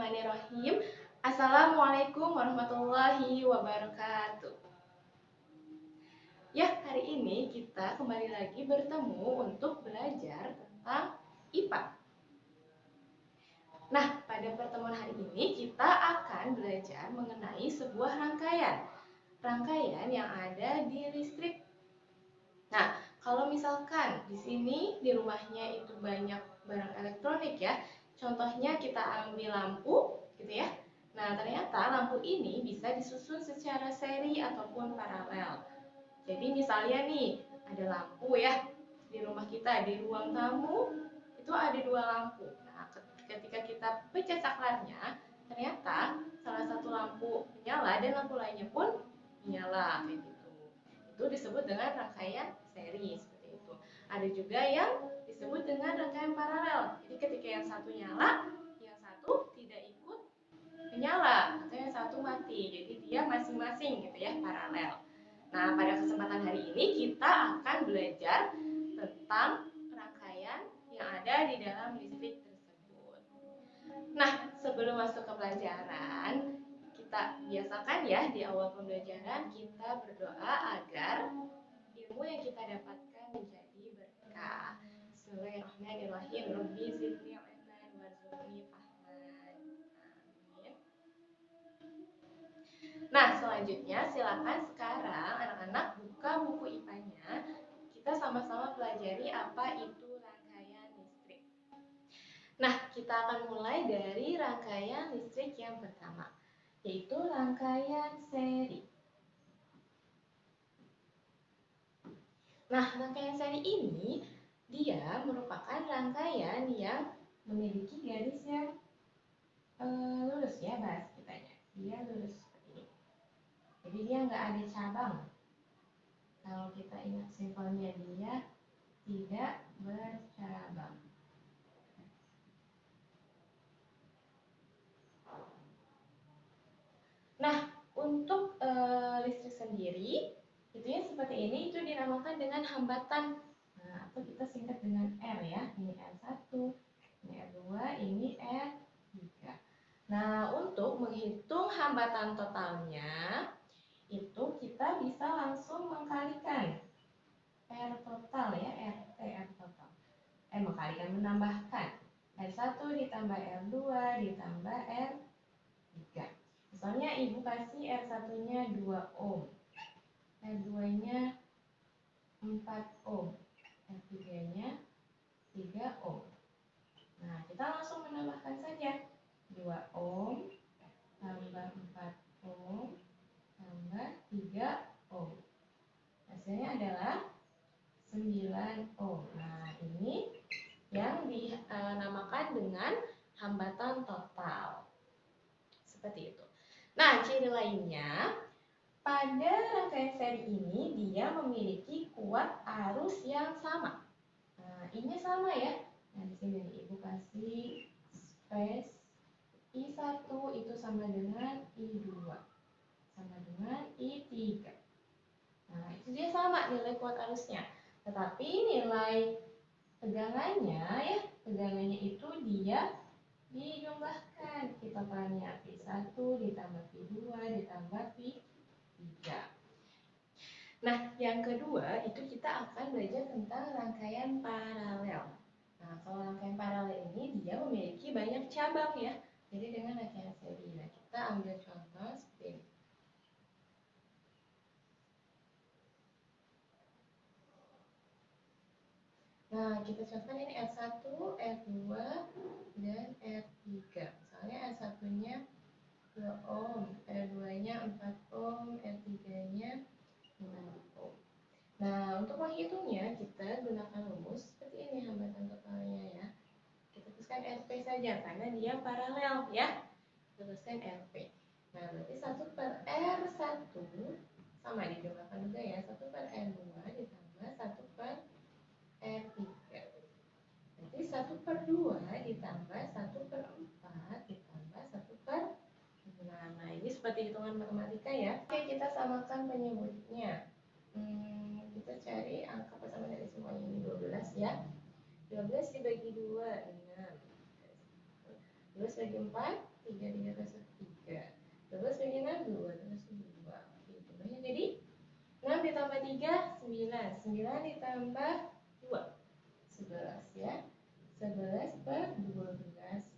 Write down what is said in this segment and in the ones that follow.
Bismillahirrahmanirrahim. Assalamualaikum warahmatullahi wabarakatuh. Ya, hari ini kita kembali lagi bertemu untuk belajar tentang IPA. Nah, pada pertemuan hari ini kita akan belajar mengenai sebuah rangkaian yang ada di listrik. Nah, kalau misalkan di sini di rumahnya itu banyak barang elektronik ya, contohnya kita ambil lampu gitu ya. Nah, ternyata lampu ini bisa disusun secara seri ataupun paralel. Jadi misalnya nih, ada lampu ya di rumah kita, di ruang tamu itu ada dua lampu. Nah, ketika kita pecah saklarnya, ternyata salah satu lampu menyala dan lampu lainnya pun menyala kayak gitu. Itu disebut dengan rangkaian seri seperti itu. Ada juga yang disebut dengan rangkaian paralel. Jadi ketika yang satu nyala, yang satu tidak ikut menyala atau yang satu mati. Jadi dia masing-masing gitu ya, paralel. Nah, pada kesempatan hari ini kita akan belajar tentang rangkaian yang ada di dalam listrik tersebut. Nah, sebelum masuk ke pelajaran, kita biasakan ya di awal pembelajaran kita berdoa agar ilmu yang kita dapatkan menjadi berkah. Bismillahirrahmanirrahim. Rabbi zidni ilman warzuqni fahman. Amin. Nah, selanjutnya silakan sekarang anak-anak buka buku IPA-nya. Kita sama-sama pelajari apa itu rangkaian listrik. Nah, kita akan mulai dari rangkaian listrik yang pertama, yaitu rangkaian seri. Nah, rangkaian seri ini dia merupakan rangkaian yang memiliki garis yang lurus ya, bahas kitanya. Dia lurus seperti ini. Jadi dia nggak ada cabang. Kalau kita ingat simpelnya, dia tidak bercabang. Nah, untuk listrik sendiri, itu ya seperti ini, itu dinamakan dengan hambatan. Nah, atau kita singkat dengan R ya. Ini R1, ini R2, ini R3. Nah, untuk menghitung hambatan totalnya, itu kita bisa langsung mengkalikan R total ya, RT R total. Menambahkan R1 ditambah R2 ditambah R3. Misalnya ibu kasih R1-nya 2 ohm, R2-nya 4 ohm, R3-nya 3 ohm. Nah, kita langsung menambahkan saja 2 ohm tambah 4 ohm tambah 3 ohm. Hasilnya adalah 9 ohm. Nah, ini yang dinamakan dengan hambatan total. Seperti itu. Nah, ciri lainnya, pada rangkaian seri ini dia memiliki kuat arus yang sama. Nah, ini sama ya. Nah, di sini ibu kasih space I1 itu sama dengan I2 sama dengan I3. Nah, itu dia sama nilai kuat arusnya. Tetapi nilai tegangannya ya, tegangannya itu dia dijumlahkan. Kita tanya P1 ditambah P2 ditambah P3. Nah, yang kedua itu kita akan belajar tentang rangkaian paralel. Nah, kalau rangkaian paralel ini dia memiliki banyak cabang ya. Jadi dengan rangkaian seri. Nah, kita ambil contoh seperti ini. Nah, kita contohkan ini R1, R2, dan R3. Misalnya R1-nya 2 ohm, R2-nya 4 ohm, R3-nya 6 ohm. Nah, untuk menghitungnya kita gunakan rumus seperti ini hambatan totalnya ya. Kita tuliskan RP saja karena dia paralel ya. Kita tuliskan RP. Nah, berarti 1 per R1 sama dijumlahkan juga ya. 1 per R2 ditambah 1 per R3. Berarti 1 per 2 ditambah 1 per 4 ditambah 1 per 6. Nah, ini seperti hitungan matematika ya. Oke, kita samakan penyebutnya. Kita cari angka persamaan dari semuanya. Ini 12 ya. 12 dibagi 2, 6. 12 bagi 4, 3 tambah 3. Terus bagian 2 tambah 2. Gitu. Jadi 6 ditambah 3, 9. 9 ditambah 2, 11 ya. 11 per 12.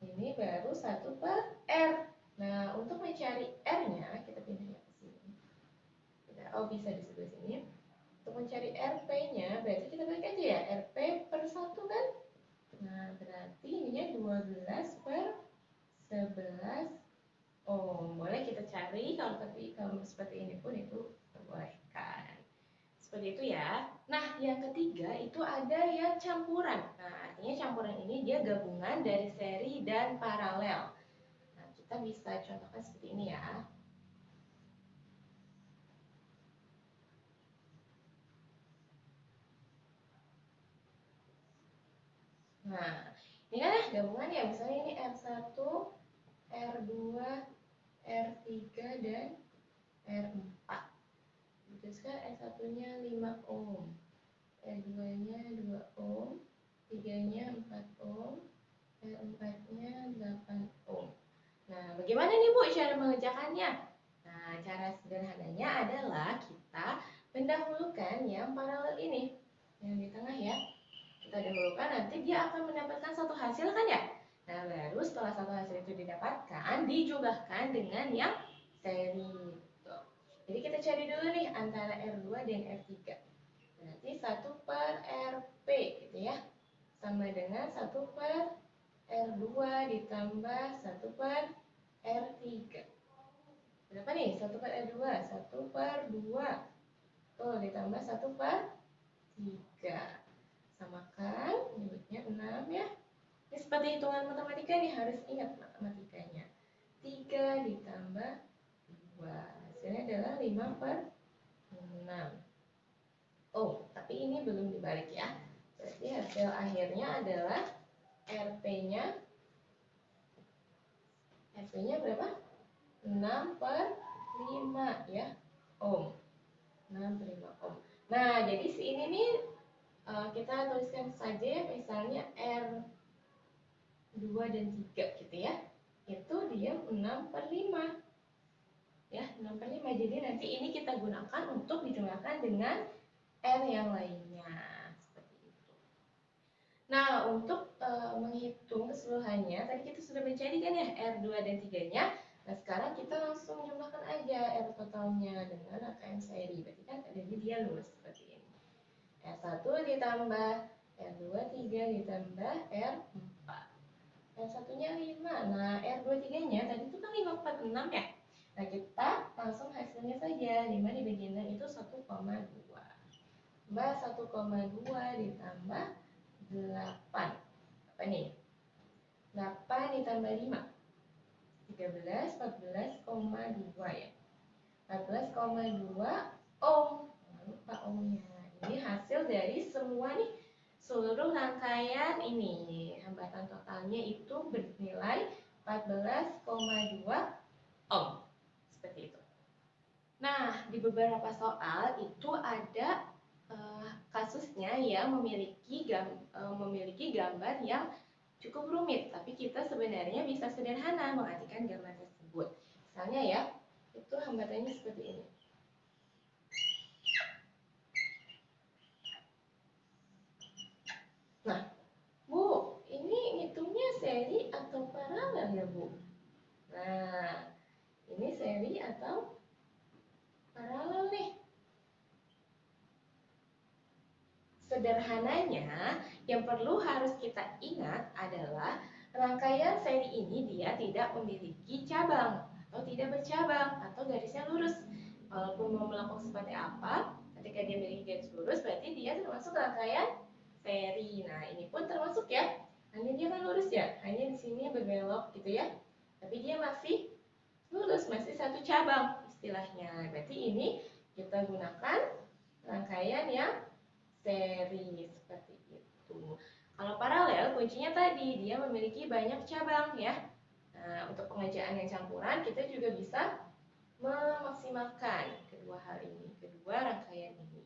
Ini baru 1 per R. Nah, untuk mencari R-nya, kita pindah ke sini. Bisa di sebelah sini. Untuk mencari RP-nya, berarti kita balik aja ya. RP per 1 kan? Nah, berarti ininya 12 per 11 ohm. Boleh kita cari, kalau seperti ini pun itu diperbolehkan. Seperti itu ya. Nah, yang ketiga itu ada yang campuran. Nah, artinya campuran ini dia gabungan dari seri dan paralel. Nah, kita bisa contohkan seperti ini ya. Nah, ini kan gabungan ya. Misalnya ini R1, R2, R3, dan R4. Teruskan R1-nya 5 ohm, R2-nya 2 ohm, 3-nya 4 ohm, R4-nya 8 ohm. Nah, bagaimana nih Bu cara mengerjakannya? Nah, cara sederhananya adalah kita mendahulukan yang paralel ini, yang di tengah ya. Kita dahulukan, nanti dia akan mendapatkan satu hasil kan ya? Nah, baru setelah satu hasil itu didapatkan, dijumlahkan dengan yang seri. Jadi kita cari dulu nih antara R2 dan R3. Berarti 1 per RP gitu ya. Sama dengan 1 per R2 ditambah 1 per R3. Berapa nih? 1 per R2, 1 per 2. Tuh, ditambah 1 per 3. Samakan, nyebutnya 6 ya. Ini seperti hitungan matematika nih, harus ingat matematikanya. 3 ditambah 2. Hasilnya adalah 5 per 6. Oh, tapi ini belum dibalik ya. Berarti hasil akhirnya adalah RP-nya berapa? 6 per 5 ya, ohm. 6 per 5 ohm. Nah, jadi si ini nih kita tuliskan saja misalnya R2 dan 3 gitu ya. Itu dia 6 per 5. Ya, 6 per 5. Jadi nanti ini kita gunakan untuk dijumlahkan dengan R yang lainnya. Seperti itu. Nah, untuk menghitung keseluruhannya, tadi kita sudah mencari kan ya R2 dan 3-nya. Nah, sekarang kita langsung jumlahkan aja R totalnya dengan rangkaian seri. Berarti kan tadi dia lurus seperti ini. R1 ditambah R2, 3 ditambah R4. R1-nya 5. Nah, R2, 3-nya tadi itu kan 5, 4, 6 ya. Nah, kita langsung hasilnya saja. 5 dibagi 6 itu 1,2. Tambah 1,2 ditambah 8. Apa nih? 8 ditambah 5. 13, 14,2 ya. 14,2 ohm. Lupa ohmnya. Ini hasil dari semua nih, seluruh rangkaian ini. Hambatan totalnya itu bernilai 14,2 ohm. Seperti itu. Nah, di beberapa soal itu ada kasusnya yang memiliki gambar yang cukup rumit, tapi kita sebenarnya bisa sederhana mengartikan gambar tersebut. Misalnya ya, itu hambatannya seperti ini. Nah, Bu, ini ngitungnya seri atau paralel ya, Bu? Nah, ini seri atau paralel nih? Sederhananya, yang perlu harus kita ingat adalah rangkaian seri ini dia tidak memiliki cabang atau tidak bercabang atau garisnya lurus. Walaupun mau melakukan seperti apa, ketika dia memiliki garis lurus berarti dia termasuk rangkaian seri. Nah, ini pun termasuk ya. Hanya dia kan lurus ya, hanya di sini berbelok gitu ya. Tapi dia masih lurus, masih satu cabang istilahnya. Berarti ini kita gunakan rangkaian yang seri seperti itu. Kalau paralel kuncinya tadi dia memiliki banyak cabang ya. Nah, untuk pengerjaan yang campuran kita juga bisa memaksimalkan kedua hal ini, kedua rangkaian ini.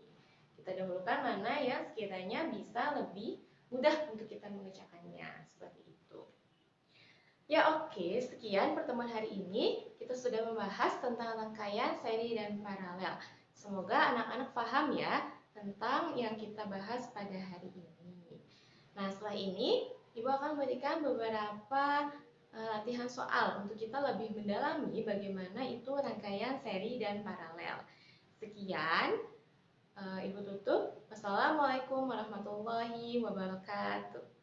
Kita dahulukan mana yang sekiranya bisa lebih mudah untuk kita mengerjakannya seperti itu. Ya oke, sekian pertemuan hari ini. Kita sudah membahas tentang rangkaian, seri, dan paralel. Semoga anak-anak paham ya tentang yang kita bahas pada hari ini. Nah, setelah ini Ibu akan memberikan beberapa latihan soal untuk kita lebih mendalami bagaimana itu rangkaian, seri, dan paralel. Sekian, Ibu tutup. Wassalamualaikum warahmatullahi wabarakatuh.